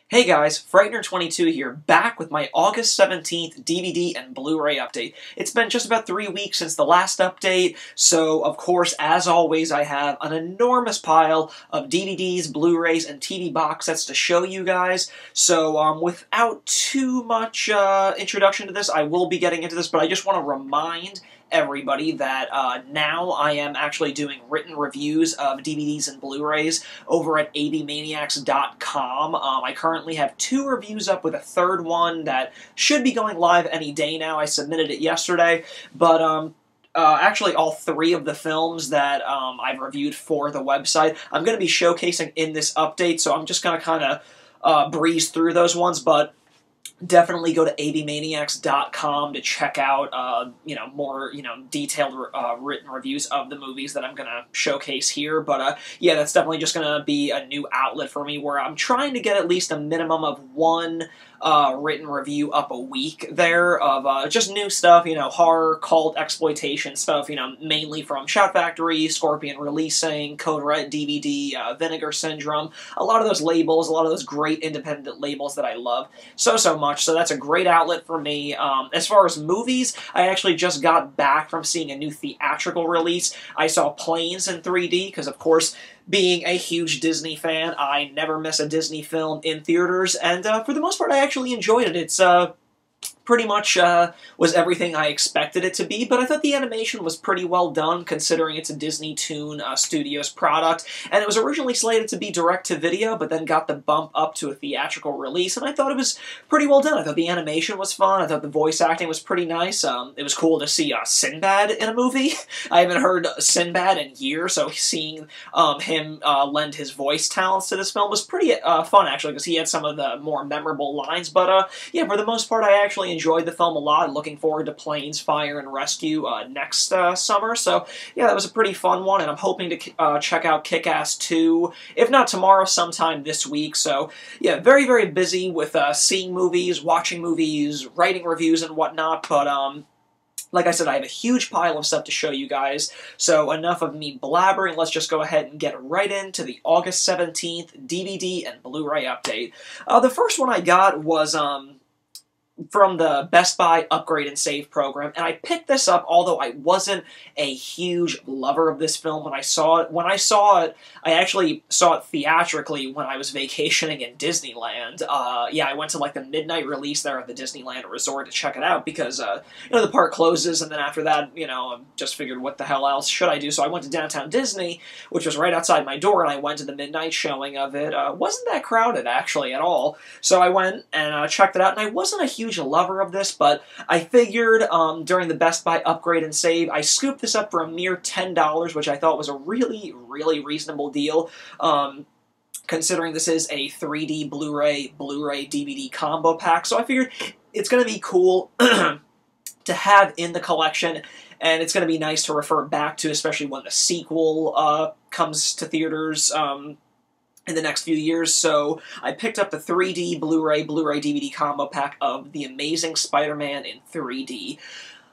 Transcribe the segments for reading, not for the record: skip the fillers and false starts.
Hey guys, Frightener22 here, back with my August 17th DVD and Blu-ray update. It's been just about 3 weeks since the last update, so of course, as always, I have an enormous pile of DVDs, Blu-rays, and TV box sets to show you guys. So without too much introduction to this, I will be getting into this, but I just want to remind everybody that now I am actually doing written reviews of DVDs and Blu-rays over at avmaniacs.com. I currently have 2 reviews up with a third one that should be going live any day now. I submitted it yesterday, but actually, all 3 of the films that I've reviewed for the website, I'm going to be showcasing in this update, so I'm just going to kind of breeze through those ones, but definitely go to avmaniacs.com to check out, more, detailed written reviews of the movies that I'm going to showcase here. But, yeah, that's definitely just going to be a new outlet for me where I'm trying to get at least a minimum of 1 written review up a week there of just new stuff, horror, cult, exploitation stuff, mainly from Shout Factory, Scorpion Releasing, Code Red DVD, Vinegar Syndrome, a lot of those labels, a lot of those great independent labels that I love so much, so that's a great outlet for me. As far as movies, I actually just got back from seeing a new theatrical release. I saw Planes in 3D, because of course, being a huge Disney fan, I never miss a Disney film in theaters, and for the most part, I actually enjoyed it. It's pretty much was everything I expected it to be, but I thought the animation was pretty well done, considering it's a Disney Toon Studios product, and it was originally slated to be direct-to-video, but then got the bump up to a theatrical release, and I thought it was pretty well done. I thought the animation was fun, I thought the voice acting was pretty nice. It was cool to see Sinbad in a movie. I haven't heard Sinbad in years, so seeing him lend his voice talents to this film was pretty fun, actually, because he had some of the more memorable lines, but yeah, for the most part, I actually enjoyed the film a lot. Looking forward to Planes, Fire, and Rescue next summer. So yeah, that was a pretty fun one, and I'm hoping to check out Kick-Ass 2, if not tomorrow, sometime this week. So yeah, very, very busy with seeing movies, watching movies, writing reviews, and whatnot, but like I said, I have a huge pile of stuff to show you guys, so enough of me blabbering. Let's just go ahead and get right into the August 17th DVD and Blu-ray update. The first one I got was from the Best Buy Upgrade and Save program, and I picked this up, although I wasn't a huge lover of this film when I saw it. When I saw it, I actually saw it theatrically when I was vacationing in Disneyland. Yeah, I went to, like, the midnight release there at the Disneyland Resort to check it out, because, the park closes, and then after that, I just figured, what the hell else should I do? So I went to Downtown Disney, which was right outside my door, and I went to the midnight showing of it. Wasn't that crowded, actually, at all. So I went and checked it out, and I wasn't a huge lover of this, but I figured during the Best Buy Upgrade and Save, I scooped this up for a mere $10, which I thought was a really, really reasonable deal, considering this is a 3D Blu-ray DVD combo pack. So I figured it's going to be cool to have in the collection, and it's going to be nice to refer back to, especially when the sequel comes to theaters in the next few years. So I picked up the 3D Blu-ray DVD combo pack of The Amazing Spider-Man in 3D.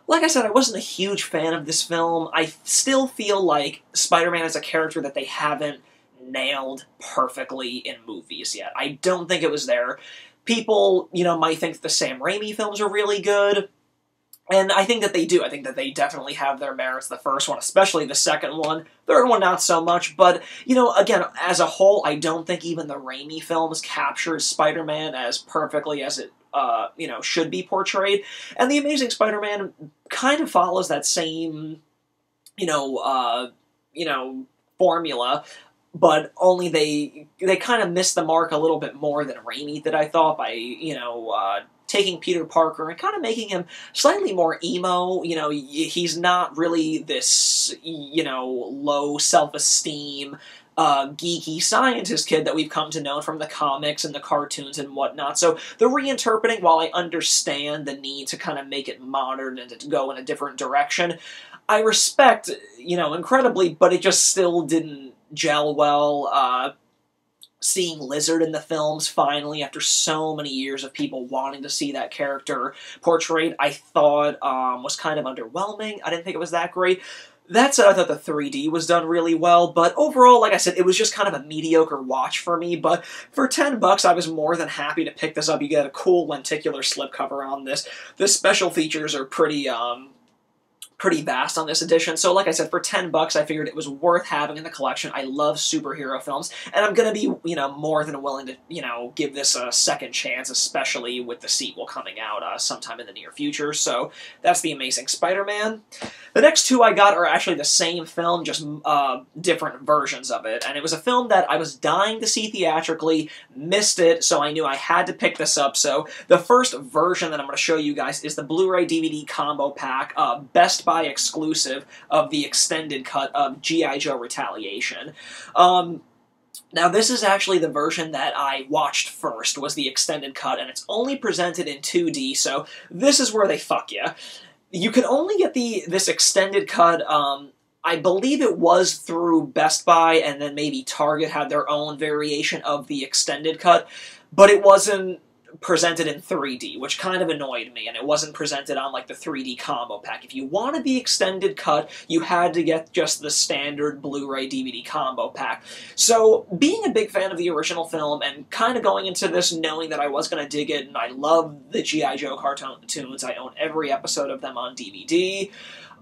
Like I said, I wasn't a huge fan of this film. I still feel like Spider-Man is a character that they haven't nailed perfectly in movies yet. I don't think it was there. People, might think the Sam Raimi films are really good, and I think that they do. I think that they definitely have their merits, the first one, especially the second one. Third one, not so much, but, again, as a whole, I don't think even the Raimi films captured Spider-Man as perfectly as it, should be portrayed. And The Amazing Spider-Man kind of follows that same, formula, but only they kind of missed the mark a little bit more than Raimi did, I thought, by, taking Peter Parker and kind of making him slightly more emo. He's not really this, low self-esteem, geeky scientist kid that we've come to know from the comics and the cartoons and whatnot. So the reinterpreting, while I understand the need to kind of make it modern and to go in a different direction, I respect, incredibly, but it just still didn't gel well. Seeing Lizard in the films, finally, after so many years of people wanting to see that character portrayed, I thought was kind of underwhelming. I didn't think it was that great. That said, I thought the 3D was done really well, but overall, like I said, it was just kind of a mediocre watch for me, but for $10, I was more than happy to pick this up. You get a cool lenticular slipcover on this. The special features are pretty vast on this edition, so like I said, for $10, I figured it was worth having in the collection. I love superhero films, and I'm gonna be, more than willing to, give this a second chance, especially with the sequel coming out sometime in the near future, so that's The Amazing Spider-Man. The next two I got are actually the same film, just different versions of it, and it was a film that I was dying to see theatrically, missed it, so I knew I had to pick this up. So the first version that I'm going to show you guys is the Blu-ray DVD combo pack, Best Buy exclusive of the extended cut of G.I. Joe Retaliation. Now, this is actually the version that I watched first, was the extended cut, and it's only presented in 2D, so this is where they fuck you. You can only get this extended cut, I believe it was through Best Buy, and then maybe Target had their own variation of the extended cut, but it wasn't presented in 3D, which kind of annoyed me, and it wasn't presented on, like, the 3D combo pack. If you wanted the extended cut, you had to get just the standard Blu-ray DVD combo pack. So, being a big fan of the original film, and kind of going into this knowing that I was going to dig it, and I love the G.I. Joe cartoons, I own every episode of them on DVD,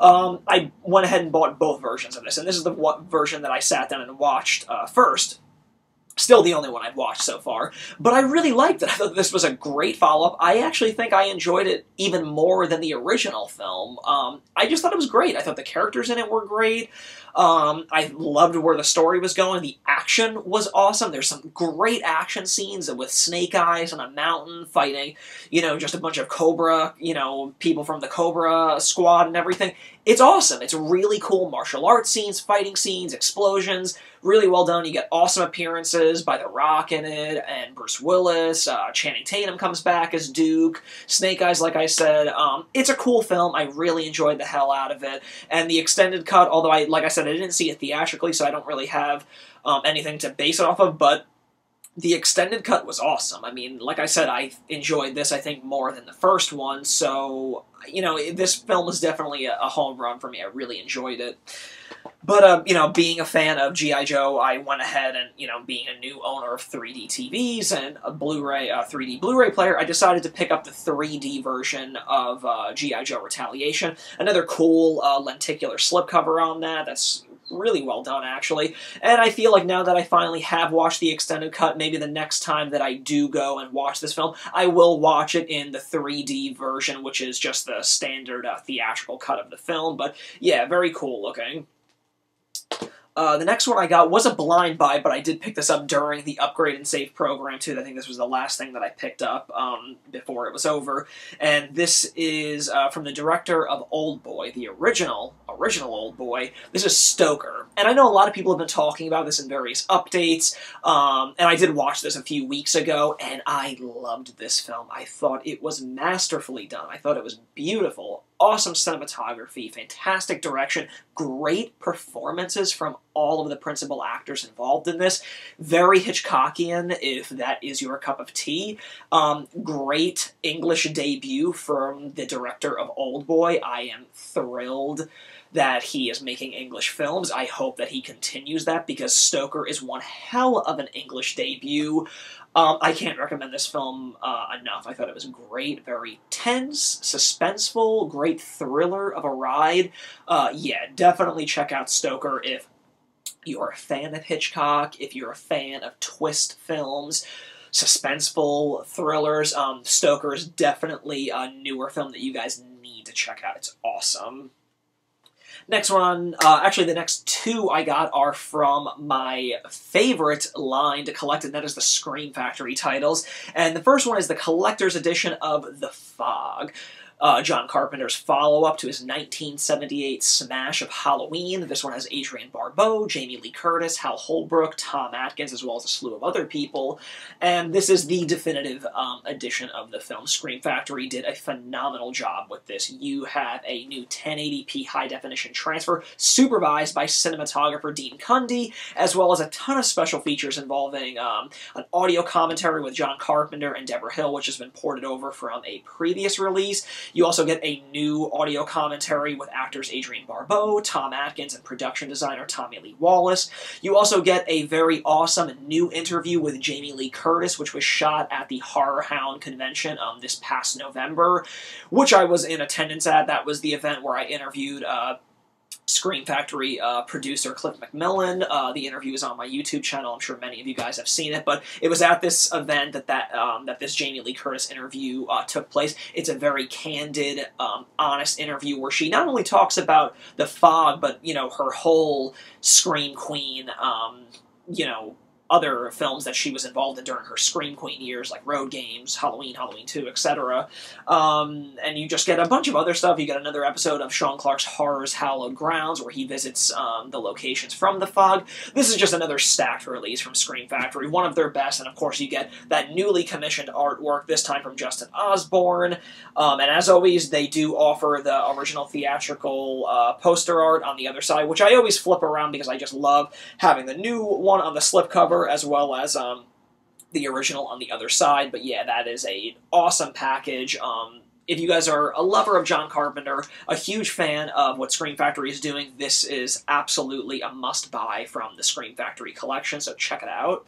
I went ahead and bought both versions of this, and this is the version that I sat down and watched first. Still the only one I've watched so far, but I really liked it. I thought this was a great follow-up. I actually think I enjoyed it even more than the original film. I just thought it was great. I thought the characters in it were great. I loved where the story was going. The action was awesome. There's some great action scenes with Snake Eyes on a mountain fighting, just a bunch of Cobra, people from the Cobra squad and everything. It's awesome. It's really cool martial arts scenes, fighting scenes, explosions. Really well done. You get awesome appearances by The Rock in it, and Bruce Willis. Channing Tatum comes back as Duke. Snake Eyes, like I said. It's a cool film. I really enjoyed the hell out of it. And the extended cut, although like I said, I didn't see it theatrically, so I don't really have anything to base it off of, but the extended cut was awesome. I mean, like I said, I enjoyed this, I think, more than the first one, so, this film was definitely a home run for me. I really enjoyed it. But, being a fan of G.I. Joe, I went ahead and, being a new owner of 3D TVs and a 3D Blu-ray player, I decided to pick up the 3D version of G.I. Joe Retaliation. Another cool lenticular slipcover on that. That's really well done, actually. And I feel like now that I finally have watched the extended cut, maybe the next time that I do go and watch this film, I will watch it in the 3D version, which is just the standard theatrical cut of the film. But yeah, very cool looking. The next one I got was a blind buy, but I did pick this up during the Upgrade and Save program, too. I think this was the last thing that I picked up before it was over. And this is from the director of Old Boy, the original Old Boy. This is Stoker. And I know a lot of people have been talking about this in various updates, and I did watch this a few weeks ago, and I loved this film. I thought it was masterfully done. I thought it was beautiful. Awesome cinematography, fantastic direction, great performances from all of the principal actors involved in this. Very Hitchcockian, if that is your cup of tea. Great English debut from the director of Old Boy. I am thrilled that he is making English films. I hope that he continues that, because Stoker is one hell of an English debut. I can't recommend this film enough. I thought it was great, very tense, suspenseful, great thriller of a ride. Yeah, definitely check out Stoker if you're a fan of Hitchcock, if you're a fan of twist films, suspenseful thrillers. Stoker is definitely a newer film that you guys need to check out. It's awesome. Next one, actually the next two I got are from my favorite line to collect, and that is the Scream Factory titles. And the first one is the collector's edition of The Fog. John Carpenter's follow-up to his 1978 smash of Halloween. This one has Adrienne Barbeau, Jamie Lee Curtis, Hal Holbrook, Tom Atkins, as well as a slew of other people. And this is the definitive edition of the film. Scream Factory did a phenomenal job with this. You have a new 1080p high-definition transfer, supervised by cinematographer Dean Cundy, as well as a ton of special features involving an audio commentary with John Carpenter and Deborah Hill, which has been ported over from a previous release. You also get a new audio commentary with actors Adrienne Barbeau, Tom Atkins, and production designer Tommy Lee Wallace. You also get a very awesome new interview with Jamie Lee Curtis, which was shot at the Horror Hound convention this past November, which I was in attendance at. That was the event where I interviewed Scream Factory producer Cliff McMillan. The interview is on my YouTube channel. I'm sure many of you guys have seen it, but it was at this event that this Jamie Lee Curtis interview took place. It's a very candid, honest interview where she not only talks about The Fog, but, you know, her whole Scream Queen, you know, other films that she was involved in during her Scream Queen years, like Road Games, Halloween, Halloween 2, etc. And you just get a bunch of other stuff. You get another episode of Sean Clark's Horror's Hallowed Grounds, where he visits the locations from The Fog. This is just another stacked release from Scream Factory, one of their best, and of course you get that newly commissioned artwork, this time from Justin Osborne. And as always, they do offer the original theatrical poster art on the other side, which I always flip around because I just love having the new one on the slipcover as well as the original on the other side. But yeah, that is an awesome package. If you guys are a lover of John Carpenter, a huge fan of what Scream Factory is doing, this is absolutely a must-buy from the Scream Factory collection, so check it out.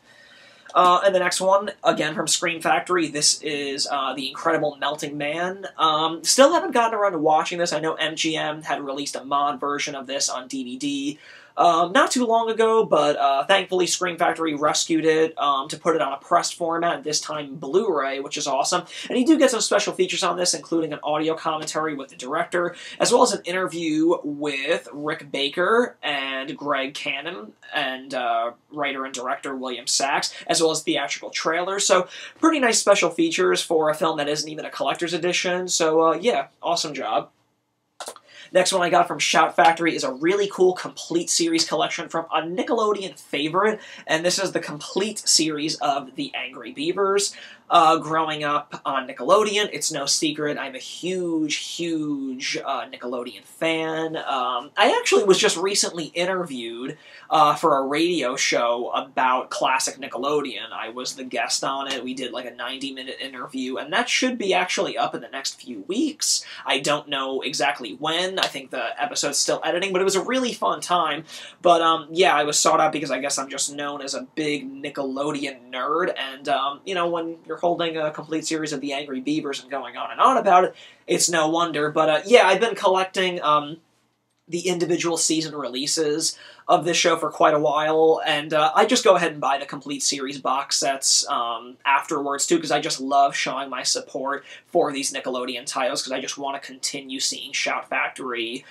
And the next one, again from Scream Factory, this is The Incredible Melting Man. Still haven't gotten around to watching this. I know MGM had released a mod version of this on DVD not too long ago, but thankfully Scream Factory rescued it to put it on a pressed format, this time Blu-ray, which is awesome. And you do get some special features on this, including an audio commentary with the director, as well as an interview with Rick Baker and Greg Cannon, and writer and director William Sachs, as well as theatrical trailers. So pretty nice special features for a film that isn't even a collector's edition. So yeah, awesome job. Next one I got from Shout Factory is a really cool complete series collection from a Nickelodeon favorite, and this is the complete series of The Angry Beavers. Growing up on Nickelodeon, it's no secret I'm a huge Nickelodeon fan. I actually was just recently interviewed for a radio show about classic Nickelodeon. I was the guest on it. We did like a 90-minute interview, and that should be actually up in the next few weeks. I don't know exactly when. I think the episode's still editing, but it was a really fun time. But yeah, I was sought out because I guess I'm just known as a big Nickelodeon nerd, and you know, when you're holding a complete series of The Angry Beavers and going on about it, it's no wonder. But yeah, I've been collecting the individual season releases of this show for quite a while, and I just go ahead and buy the complete series box sets afterwards too, because I just love showing my support for these Nickelodeon titles, because I just want to continue seeing Shout Factory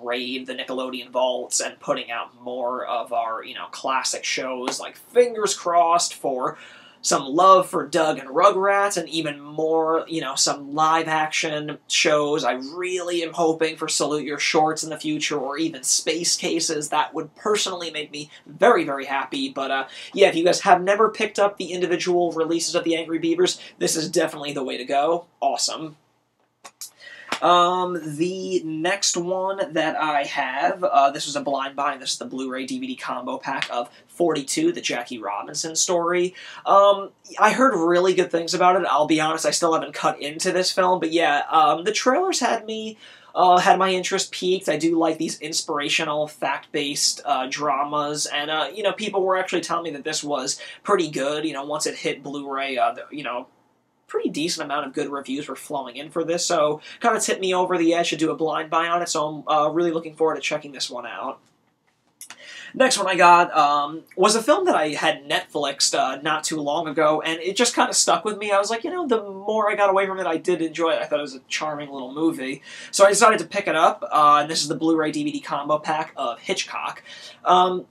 raid the Nickelodeon vaults and putting out more of our, you know, classic shows. Like, fingers crossed for some love for Doug and Rugrats, and even more, you know, some live-action shows. I really am hoping for Salute Your Shorts in the future, or even Space Cases. That would personally make me very, very happy. But yeah, if you guys have never picked up the individual releases of The Angry Beavers, this is definitely the way to go. Awesome. The next one that I have, this was a blind buy, and this is the Blu-ray DVD combo pack of 42, the Jackie Robinson story. I heard really good things about it. I'll be honest, I still haven't cut into this film, but yeah, the trailers had me, had my interest piqued. I do like these inspirational, fact-based dramas, and, you know, people were actually telling me that this was pretty good. You know, once it hit Blu-ray, you know, pretty decent amount of good reviews were flowing in for this, so kind of tipped me over the edge to do a blind buy on it, so I'm really looking forward to checking this one out. Next one I got was a film that I had Netflixed not too long ago, and it just kind of stuck with me. I was like, you know, the more I got away from it, I did enjoy it. I thought it was a charming little movie. So I decided to pick it up, and this is the Blu-ray DVD combo pack of Hitchcock.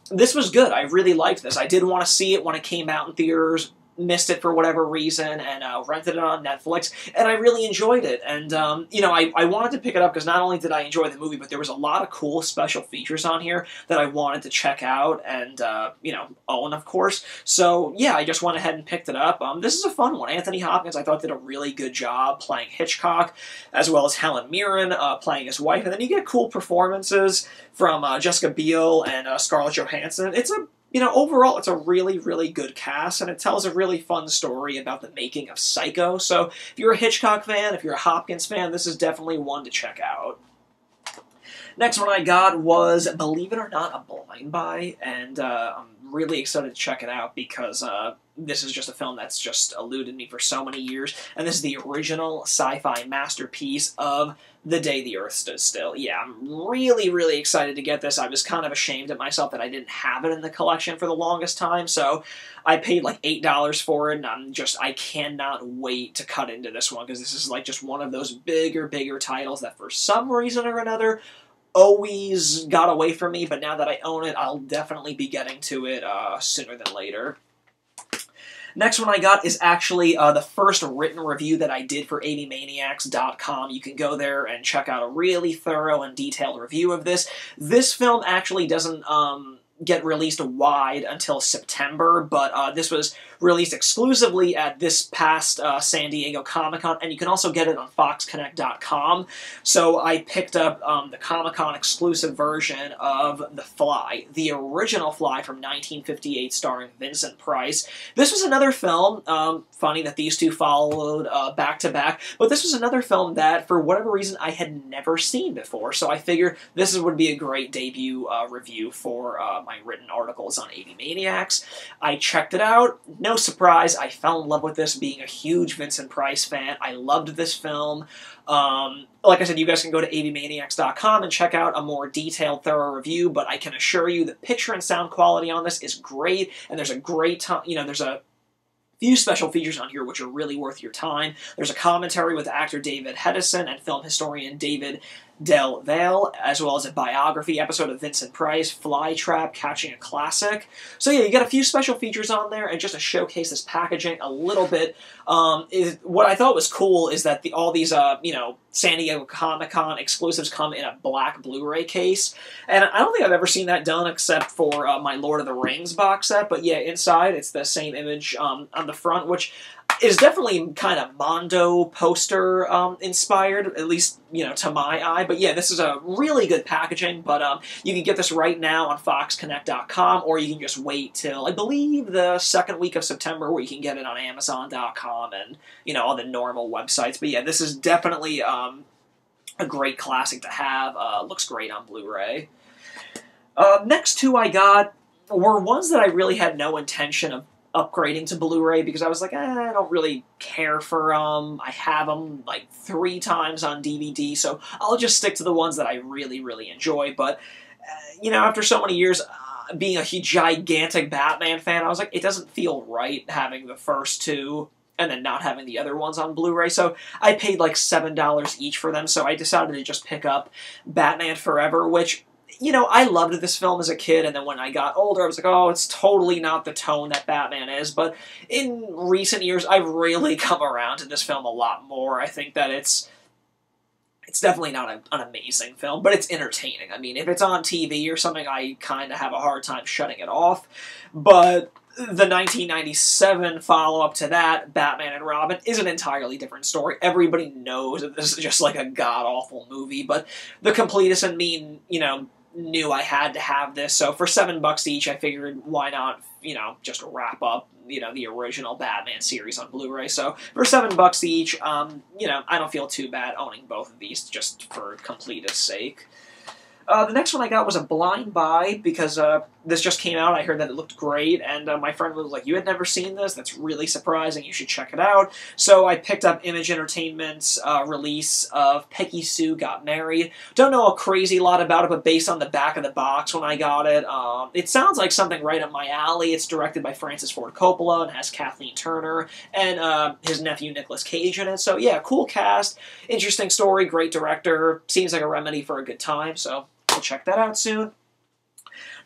This was good. I really liked this. I did want to see it when it came out in theaters, missed it for whatever reason, and rented it on Netflix, and I really enjoyed it. And, you know, I wanted to pick it up because not only did I enjoy the movie, but there was a lot of cool special features on here that I wanted to check out and, you know, own, of course. So, yeah, I just went ahead and picked it up. This is a fun one. Anthony Hopkins, I thought, did a really good job playing Hitchcock, as well as Helen Mirren playing his wife. And then you get cool performances from Jessica Biel and Scarlett Johansson. It's a overall, it's a really, really good cast, and it tells a really fun story about the making of Psycho. So if you're a Hitchcock fan, if you're a Hopkins fan, this is definitely one to check out. Next one I got was, believe it or not, a blind buy, and I'm really excited to check it out because this is just a film that's just eluded me for so many years, and this is the original sci-fi masterpiece of The Day the Earth Stood Still. Yeah, I'm really, really excited to get this. I was kind of ashamed of myself that I didn't have it in the collection for the longest time, so I paid like $8 for it, and I cannot wait to cut into this one, because this is like just one of those bigger titles that for some reason or another always got away from me, but now that I own it, I'll definitely be getting to it sooner than later. Next one I got is actually the first written review that I did for AVManiacs.com. You can go there and check out a really thorough and detailed review of this. This film actually doesn't get released wide until September, but this was released exclusively at this past San Diego Comic-Con, and you can also get it on FoxConnect.com. So I picked up the Comic-Con exclusive version of The Fly, the original Fly from 1958, starring Vincent Price. This was another film, funny that these two followed back-to-back, but this was another film that, for whatever reason, I had never seen before, so I figured this would be a great debut review for my written articles on AV Maniacs. I checked it out. No surprise, I fell in love with this, being a huge Vincent Price fan. I loved this film. Like I said, you guys can go to avmaniacs.com and check out a more detailed, thorough review, but I can assure you the picture and sound quality on this is great, and there's a great time, there's a few special features on here which are really worth your time. There's a commentary with actor David Hedison and film historian David Del Valle, as well as a biography episode of Vincent Price, Flytrap, Catching a Classic. So yeah, you got a few special features on there, and just to showcase this packaging a little bit, what I thought was cool is that all these, San Diego Comic-Con exclusives come in a black Blu-ray case, and I don't think I've ever seen that done except for my Lord of the Rings box set, but yeah, inside it's the same image on the front, which is definitely kind of Mondo poster inspired, at least, to my eye. But yeah, this is a really good packaging, but you can get this right now on FoxConnect.com, or you can just wait till, I believe, the second week of September, where you can get it on Amazon.com and, all the normal websites. But yeah, this is definitely a great classic to have. Looks great on Blu-ray. Next two I got were ones that I really had no intention of upgrading to Blu-ray, because I was like, I don't really care for them. I have them like 3 times on DVD, so I'll just stick to the ones that I really, really enjoy. But, after so many years being a gigantic Batman fan, I was like, it doesn't feel right having the first 2 and then not having the other ones on Blu-ray, so I paid like $7 each for them, so I decided to just pick up Batman Forever, which, I loved this film as a kid, and then when I got older, I was like, oh, it's totally not the tone that Batman is, but in recent years, I've really come around to this film a lot more. I think that it's definitely not an amazing film, but it's entertaining. I mean, if it's on TV or something, I kind of have a hard time shutting it off, but the 1997 follow-up to that, Batman and Robin, is an entirely different story. Everybody knows that this is just like a god-awful movie, but the completist in me, knew I had to have this, so for $7 each, I figured, why not, just wrap up, the original Batman series on Blu-ray. So for $7 each, I don't feel too bad owning both of these just for completist sake. The next one I got was a blind buy, because this just came out. I heard that it looked great, and my friend was like, you had never seen this? That's really surprising. You should check it out. So I picked up Image Entertainment's release of Peggy Sue Got Married. Don't know a crazy lot about it, but based on the back of the box when I got it, it sounds like something right up my alley. It's directed by Francis Ford Coppola and has Kathleen Turner and his nephew Nicolas Cage in it. So yeah, cool cast, interesting story, great director. Seems like a remedy for a good time, so we'll check that out soon.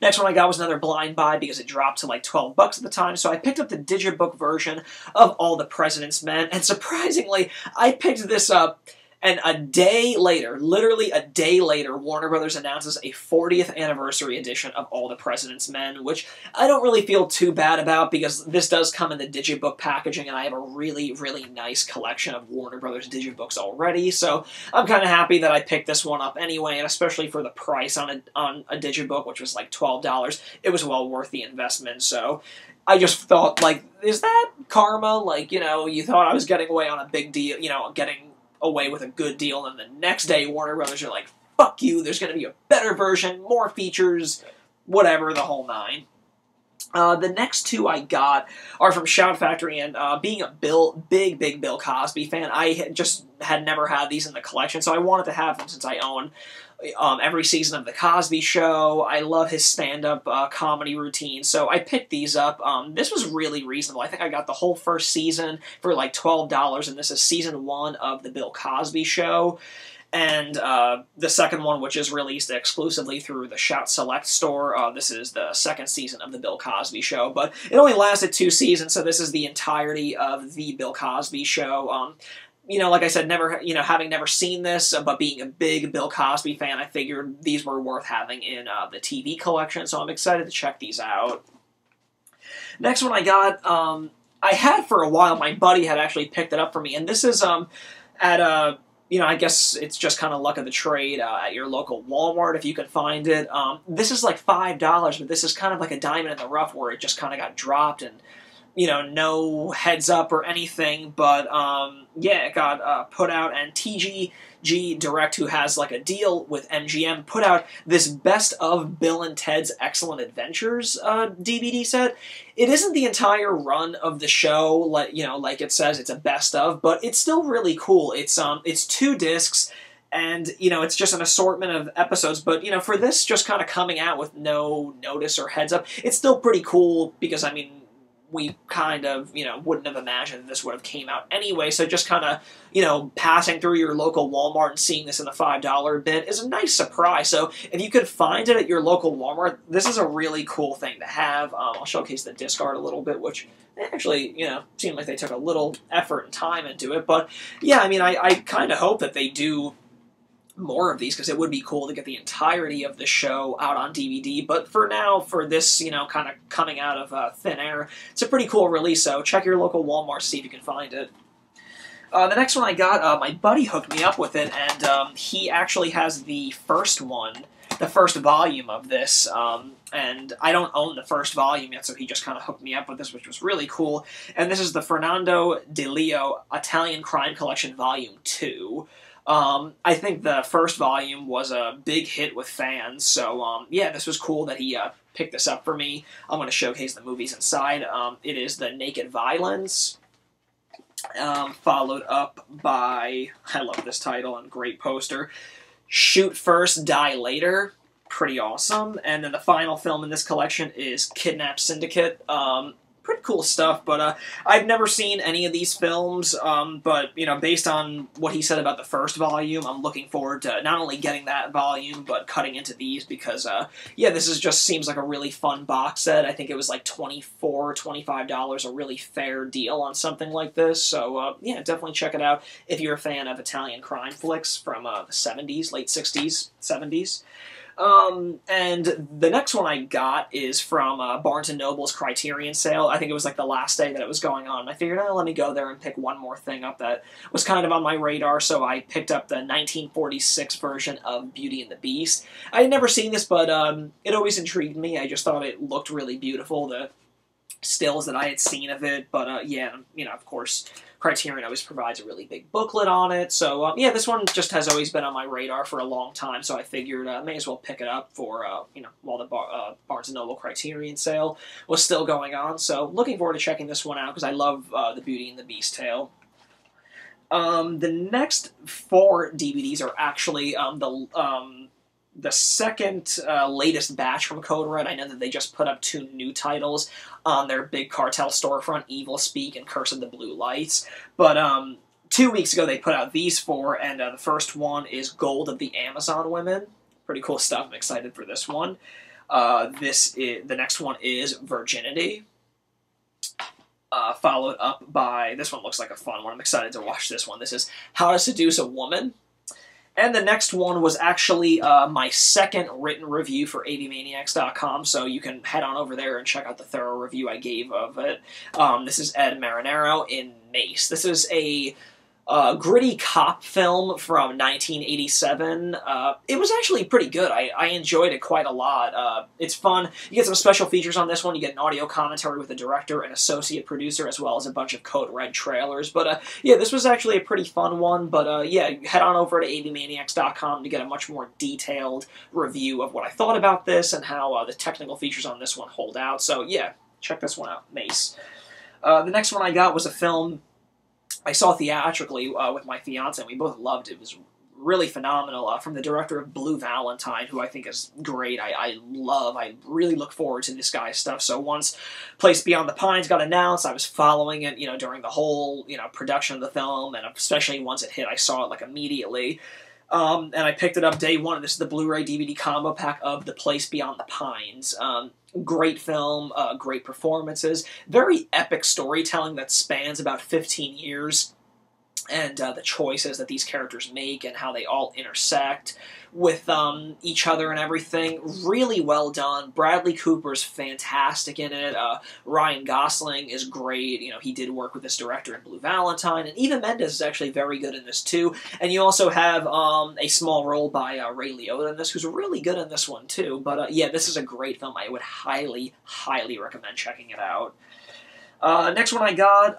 Next one I got was another blind buy, because it dropped to like $12 at the time, so I picked up the digibook version of All the President's Men, and surprisingly, I picked this up And a day later, literally a day later, Warner Brothers announces a 40th anniversary edition of All the President's Men, which I don't really feel too bad about because this does come in the digibook packaging, and I have a really, really nice collection of Warner Brothers digibooks already, so I'm kind of happy that I picked this one up anyway, and especially for the price on a digibook, which was like $12, it was well worth the investment, so I just thought, like, is that karma? Like, you know, you thought I was getting away on a big deal, you know, getting away with a good deal, and the next day Warner Brothers are like, fuck you, there's going to be a better version, more features, whatever, the whole nine. The next two I got are from Shout Factory, and being a big Bill Cosby fan, I just had never had these in the collection, so I wanted to have them since I own every season of The Cosby Show. I love his stand-up comedy routine, so I picked these up. This was really reasonable. I think I got the whole first season for like $12, and this is season 1 of The Bill Cosby Show. And the second one, which is released exclusively through the Shout Select store, this is the second season of The Bill Cosby Show, but it only lasted 2 seasons, so this is the entirety of The Bill Cosby Show. You know, like I said, having never seen this, but being a big Bill Cosby fan, I figured these were worth having in the TV collection, so I'm excited to check these out. Next one I got, I had for a while, my buddy had actually picked it up for me, and this is at a... You know, I guess it's just kind of luck of the trade at your local Walmart if you can find it. This is like $5, but this is kind of like a diamond in the rough where it just kind of got dropped and, you know, no heads up or anything. But, yeah, it got put out, and TGG Direct, who has like a deal with MGM, put out this Best of Bill and Ted's Excellent Adventures DVD set. It isn't the entire run of the show, like, you know, like it says, it's a best of, but it's still really cool. It's 2 discs, and, you know, it's just an assortment of episodes, but, you know, for this just kind of coming out with no notice or heads up, it's still pretty cool, because, I mean, we kind of, you know, wouldn't have imagined this would have came out anyway, so just kind of, you know, passing through your local Walmart and seeing this in the $5 bin is a nice surprise. So if you could find it at your local Walmart, this is a really cool thing to have. I'll showcase the disc art a little bit, which actually, you know, seemed like they took a little effort and time into it, but yeah, I mean, I kind of hope that they do more of these, because it would be cool to get the entirety of the show out on DVD, but for now, for this, you know, kind of coming out of thin air, it's a pretty cool release, so check your local Walmart to see if you can find it. The next one I got, my buddy hooked me up with it, and he actually has the first one, the first volume of this, and I don't own the first volume yet, so he just kind of hooked me up with this, which was really cool, and this is the Fernando de Leo Italian Crime Collection Volume 2. I think the first volume was a big hit with fans, so, yeah, this was cool that he picked this up for me. I'm going to showcase the movies inside. It is The Naked Violence, followed up by, I love this title and great poster, Shoot First, Die Later. Pretty awesome. And then the final film in this collection is Kidnap Syndicate. Pretty cool stuff, but I've never seen any of these films, but, you know, based on what he said about the first volume, I'm looking forward to not only getting that volume, but cutting into these, because, yeah, this is just seems like a really fun box set. I think it was like $24, $25, a really fair deal on something like this, so, yeah, definitely check it out if you're a fan of Italian crime flicks from the 70s, late 60s, 70s. And the next one I got is from Barnes & Noble's Criterion sale. I think it was like the last day that it was going on. I figured, oh, let me go there and pick one more thing up that was kind of on my radar, so I picked up the 1946 version of Beauty and the Beast. I had never seen this, but it always intrigued me. I just thought it looked really beautiful, the stills that I had seen of it, but yeah, you know, of course, Criterion always provides a really big booklet on it, so yeah, this one just has always been on my radar for a long time, so I figured may as well pick it up for, you know, while the Barnes & Noble Criterion sale was still going on, so looking forward to checking this one out, because I love the Beauty and the Beast tale. The next 4 DVDs are actually the second latest batch from Code Red. I know that they just put up 2 new titles on their big cartel storefront, Evil Speak and Curse of the Blue Lights. But 2 weeks ago they put out these 4, and the first one is Gold of the Amazon Women. Pretty cool stuff. I'm excited for this one. The next one is Virginity. followed up by, this one looks like a fun one. I'm excited to watch this one. This is How to Seduce a Woman. And the next one was actually my second written review for avmaniacs.com, so you can head on over there and check out the thorough review I gave of it. This is Ed Marinaro in Mace. This is a gritty cop film from 1987. It was actually pretty good. I enjoyed it quite a lot. It's fun. You get some special features on this one. You get an audio commentary with the director and associate producer, as well as a bunch of Code Red trailers. But yeah, this was actually a pretty fun one. But yeah, head on over to avmaniacs.com to get a much more detailed review of what I thought about this and how the technical features on this one hold out. So yeah, check this one out, Mace. The next one I got was a film I saw theatrically with my fiance, and we both loved it. It was really phenomenal. From the director of Blue Valentine, who I think is great. I really look forward to this guy's stuff. So once Place Beyond the Pines got announced, I was following it, during the whole, production of the film, and especially once it hit, I saw it, like, immediately. And I picked it up day one. This is the Blu-ray DVD combo pack of The Place Beyond the Pines. Great film, great performances, very epic storytelling that spans about 15 years, and the choices that these characters make and how they all intersect with each other and everything. Really well done. Bradley Cooper's fantastic in it. Ryan Gosling is great. He did work with this director in Blue Valentine, and Eva Mendes is actually very good in this too. And you also have a small role by Ray Liotta in this, who's really good in this one too. But yeah, this is a great film. I would highly, highly recommend checking it out. Next one I got,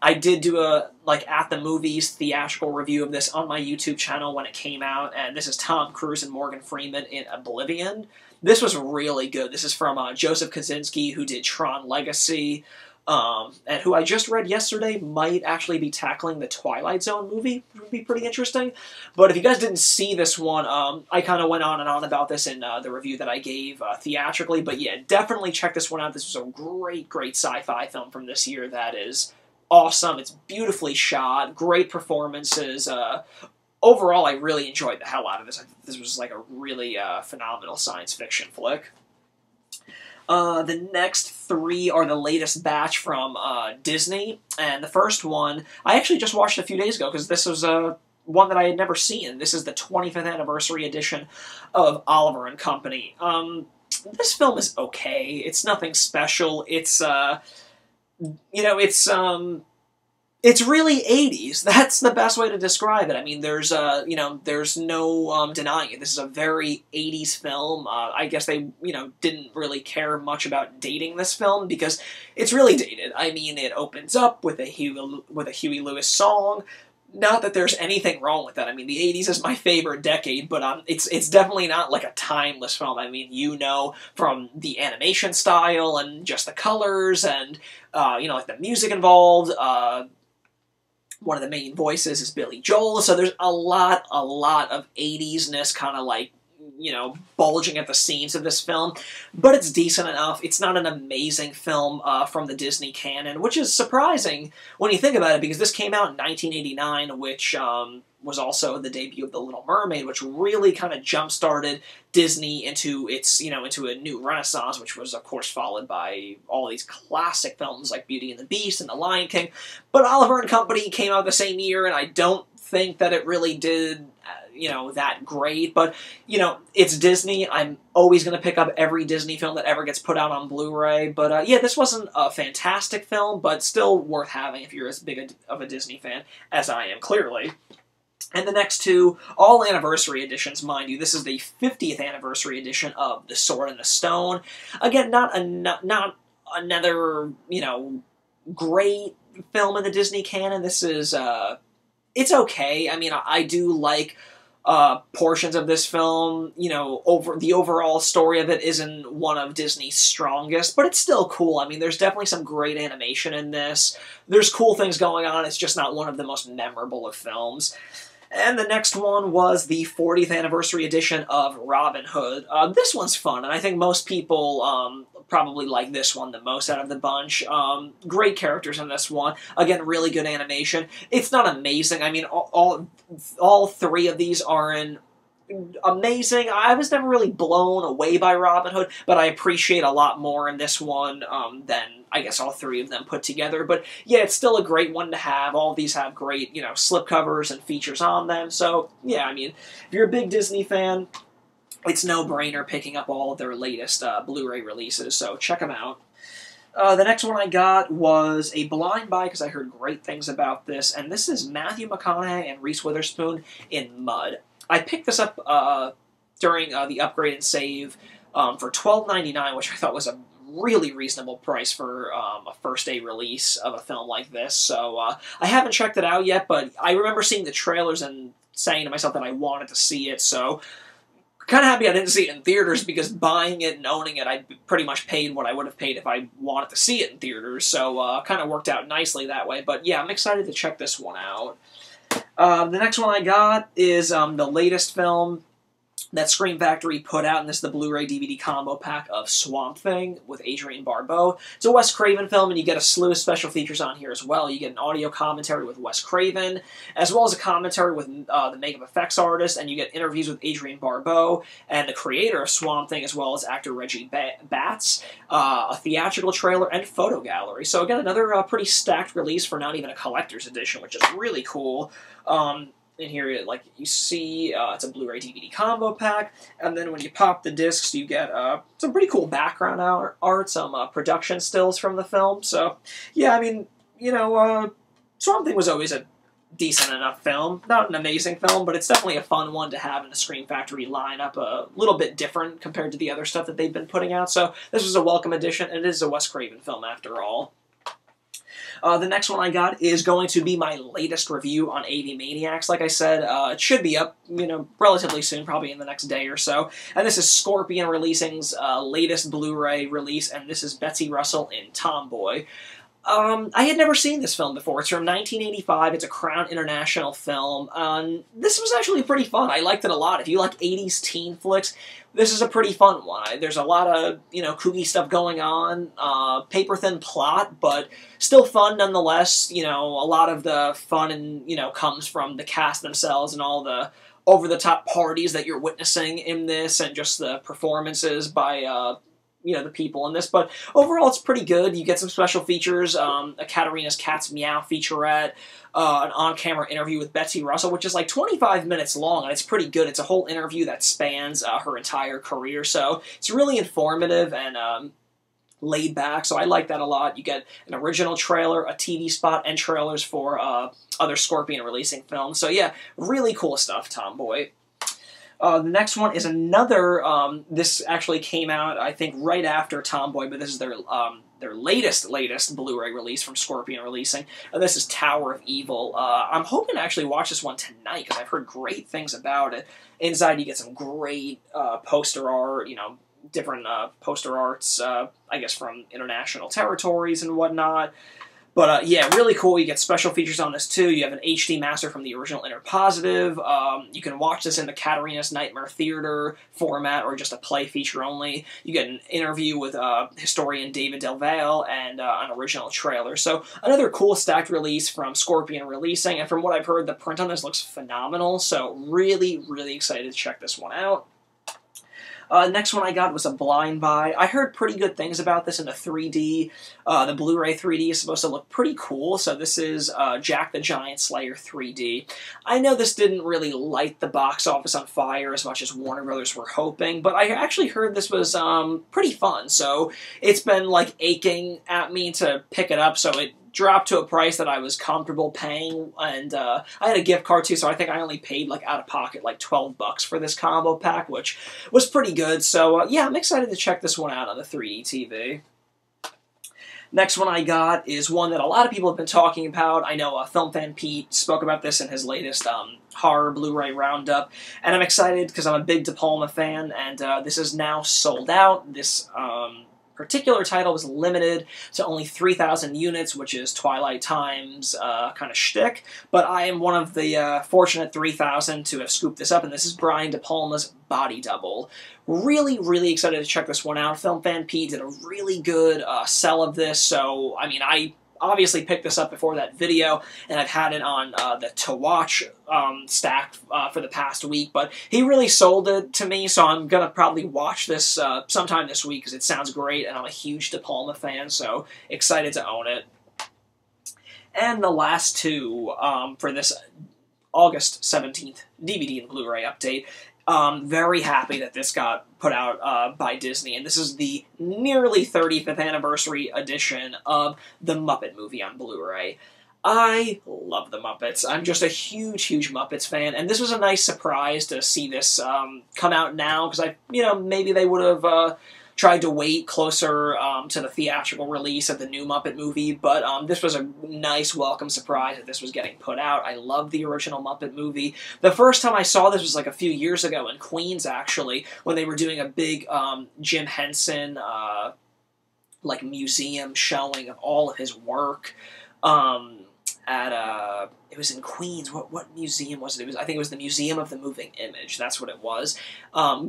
I did do a, at the movies theatrical review of this on my YouTube channel when it came out, and this is Tom Cruise and Morgan Freeman in Oblivion. This was really good. This is from Joseph Kosinski, who did Tron Legacy, and who I just read yesterday might actually be tackling the Twilight Zone movie, which would be pretty interesting. But if you guys didn't see this one, I kind of went on and on about this in the review that I gave theatrically. But yeah, definitely check this one out. This was a great, great sci-fi film from this year that is awesome. It's beautifully shot, great performances. Overall, I really enjoyed the hell out of this. I think this was like a really phenomenal science fiction flick. The next three are the latest batch from Disney, and the first one I actually just watched a few days ago because this was one that I had never seen. This is the 25th anniversary edition of Oliver and Company. This film is okay. It's nothing special. It's it's really 80s. That's the best way to describe it. I mean, there's there's no denying it. This is a very 80s film. I guess they, didn't really care much about dating this film because it's really dated. I mean, it opens up with a Huey Lewis song. Not that there's anything wrong with that. I mean, the 80s is my favorite decade, but it's definitely not like a timeless film. I mean, from the animation style and just the colors and like the music involved. One of the main voices is Billy Joel, so there's a lot of 80s-ness kind of like, bulging at the seams of this film, but it's decent enough. It's not an amazing film from the Disney canon, which is surprising when you think about it, because this came out in 1989, which was also the debut of The Little Mermaid, which really kind of jump-started Disney into its, into a new renaissance, which was, of course, followed by all these classic films like Beauty and the Beast and The Lion King. But Oliver and Company came out the same year, and I don't think that it really did, that great. But, it's Disney. I'm always going to pick up every Disney film that ever gets put out on Blu-ray. But, yeah, this wasn't a fantastic film, but still worth having if you're as big of a Disney fan as I am, clearly. And the next two, all anniversary editions, mind you. This is the 50th anniversary edition of The Sword and the Stone. Again, not another, great film in the Disney canon. This is, it's okay. I mean, I do like portions of this film. The overall story of it isn't one of Disney's strongest, but it's still cool. I mean, there's definitely some great animation in this. There's cool things going on. It's just not one of the most memorable of films. And the next one was the 40th anniversary edition of Robin Hood. This one's fun, and I think most people probably like this one the most out of the bunch. Great characters in this one. Again, really good animation. It's not amazing. I mean, all three of these are in amazing. I was never really blown away by Robin Hood, but I appreciate a lot more in this one than, I guess, all three of them put together. But yeah, it's still a great one to have. All of these have great, you know, slipcovers and features on them. So yeah, I mean, if you're a big Disney fan, it's no-brainer picking up all of their latest Blu-ray releases, so check them out. The next one I got was a blind buy because I heard great things about this, and this is Matthew McConaughey and Reese Witherspoon in Mud. I picked this up during the Upgrade and Save for $12.99, which I thought was a really reasonable price for a first-day release of a film like this. So I haven't checked it out yet, but I remember seeing the trailers and saying to myself that I wanted to see it, so kind of happy I didn't see it in theaters, because buying it and owning it, I pretty much paid what I would have paid if I wanted to see it in theaters, so kind of worked out nicely that way. But yeah, I'm excited to check this one out. The next one I got is the latest film that Scream Factory put out, and this is the Blu-ray DVD combo pack of Swamp Thing with Adrienne Barbeau. It's a Wes Craven film, and you get a slew of special features on here as well. You get an audio commentary with Wes Craven, as well as a commentary with the makeup effects artist, and you get interviews with Adrienne Barbeau and the creator of Swamp Thing, as well as actor Reggie Batts, a theatrical trailer, and photo gallery. So again, another pretty stacked release for not even a collector's edition, which is really cool. In here, like you see, it's a Blu-ray DVD combo pack, and then when you pop the discs, you get some pretty cool background art, some production stills from the film. So, yeah, I mean, you know, Swamp Thing was always a decent enough film. Not an amazing film, but it's definitely a fun one to have in the Scream Factory lineup. A little bit different compared to the other stuff that they've been putting out. So this was a welcome addition, and it is a Wes Craven film after all. The next one I got is going to be my latest review on AV Maniacs. Like I said, it should be up, you know, relatively soon, probably in the next day or so. And this is Scorpion Releasing's latest Blu-ray release, and this is Betsy Russell in Tomboy. I had never seen this film before. It's from 1985. It's a Crown International film. This was actually pretty fun. I liked it a lot. If you like 80s teen flicks, this is a pretty fun one. There's a lot of, you know, kooky stuff going on. Paper-thin plot, but still fun nonetheless. You know, a lot of the fun and, you know, comes from the cast themselves and all the over-the-top parties that you're witnessing in this, and just the performances by, you know, the people in this. But overall, it's pretty good. You get some special features, a Katarina's Cat's Meow featurette, an on-camera interview with Betsy Russell, which is like 25 minutes long, and it's pretty good. It's a whole interview that spans her entire career, so it's really informative and laid back, so I like that a lot. You get an original trailer, a TV spot, and trailers for other Scorpion releasing films. So yeah, really cool stuff, Tomboy. The next one is another, this actually came out, I think, right after Tomboy, but this is their latest Blu-ray release from Scorpion Releasing. This is Tower of Evil. I'm hoping to actually watch this one tonight, because I've heard great things about it. Inside, you get some great poster art, you know, different poster arts, I guess, from international territories and whatnot. But yeah, really cool. You get special features on this too. You have an HD master from the original Interpositive. You can watch this in the Katarina's Nightmare Theater format, or just a play feature only. You get an interview with historian David Del Valle and an original trailer. So another cool stacked release from Scorpion Releasing. And from what I've heard, the print on this looks phenomenal. So really, really excited to check this one out. Next one I got was a blind buy. I heard pretty good things about this in the 3D. The Blu-ray 3D is supposed to look pretty cool, so this is Jack the Giant Slayer 3D. I know this didn't really light the box office on fire as much as Warner Brothers were hoping, but I actually heard this was pretty fun, so it's been like aching at me to pick it up, so it dropped to a price that I was comfortable paying, and I had a gift card too, so I think I only paid like out of pocket like $12 for this combo pack, which was pretty good. So yeah, I'm excited to check this one out on the 3D TV. Next one I got is one that a lot of people have been talking about. I know Film Fan Pete spoke about this in his latest horror Blu-ray roundup, and I'm excited because I'm a big De Palma fan, and this is now sold out. This particular title was limited to only 3,000 units, which is Twilight Time's kind of shtick, but I am one of the fortunate 3,000 to have scooped this up, and this is Brian De Palma's Body Double. Really, really excited to check this one out. Film Fan Pete did a really good sell of this, so, I mean, I obviously picked this up before that video, and I've had it on the to watch stack for the past week, but he really sold it to me, so I'm gonna probably watch this sometime this week because it sounds great, and I'm a huge De Palma fan, so excited to own it. And the last two for this August 17th DVD and Blu-ray update. Very happy that this got put out by Disney, and this is the nearly 35th anniversary edition of The Muppet Movie on Blu-ray. I love The Muppets. I'm just a huge, huge Muppets fan, and this was a nice surprise to see this come out now, because maybe they would have tried to wait closer to the theatrical release of the new Muppet movie, but this was a nice welcome surprise that this was getting put out. I love the original Muppet movie. The first time I saw this was like a few years ago in Queens, actually, when they were doing a big Jim Henson like museum showing of all of his work. It was in Queens. What museum was it? I think it was the Museum of the Moving Image. That's what it was.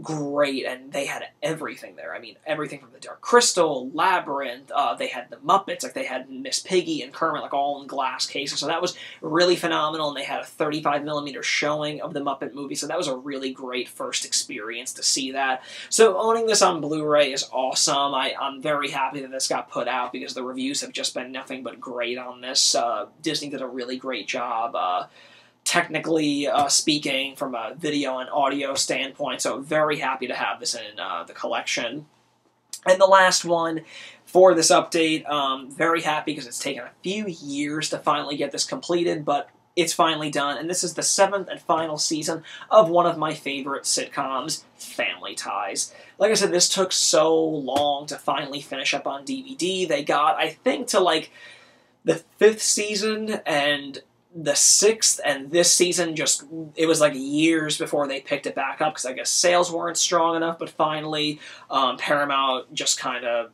Great, and they had everything there. I mean, everything from the Dark Crystal, Labyrinth. They had the Muppets, like they had Miss Piggy and Kermit, like all in glass cases. So that was really phenomenal. And they had a 35mm showing of the Muppet movie. So that was a really great first experience to see that. So owning this on Blu-ray is awesome. I'm very happy that this got put out because the reviews have just been nothing but great on this. Disney did a really great job. Technically speaking, from a video and audio standpoint, so very happy to have this in the collection. And the last one for this update, very happy because it's taken a few years to finally get this completed, but it's finally done, and this is the 7th and final season of one of my favorite sitcoms, Family Ties. Like I said, this took so long to finally finish up on DVD. They got, I think, to like the 5th season, and the 6th, and this season it was like years before they picked it back up because I guess sales weren't strong enough, but finally Paramount just kind of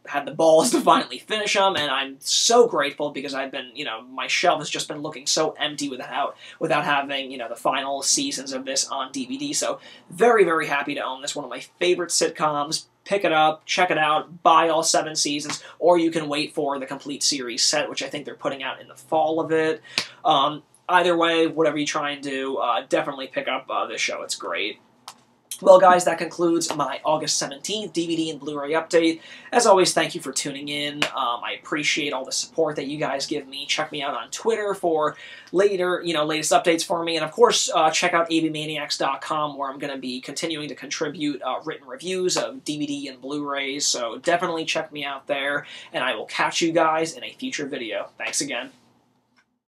had the balls to finally finish them, and I'm so grateful because I've been, my shelf has just been looking so empty without having, the final seasons of this on DVD, so very, very happy to own this, one of my favorite sitcoms. Pick it up, check it out, buy all 7 seasons, or you can wait for the complete series set, which I think they're putting out in the fall of it. Either way, whatever you try and do, definitely pick up this show. It's great. Well, guys, that concludes my August 17th DVD and Blu-ray update. As always, thank you for tuning in. I appreciate all the support that you guys give me. Check me out on Twitter for latest updates for me. And, of course, check out avmaniacs.com, where I'm going to be continuing to contribute written reviews of DVD and Blu-rays. So definitely check me out there, and I will catch you guys in a future video. Thanks again.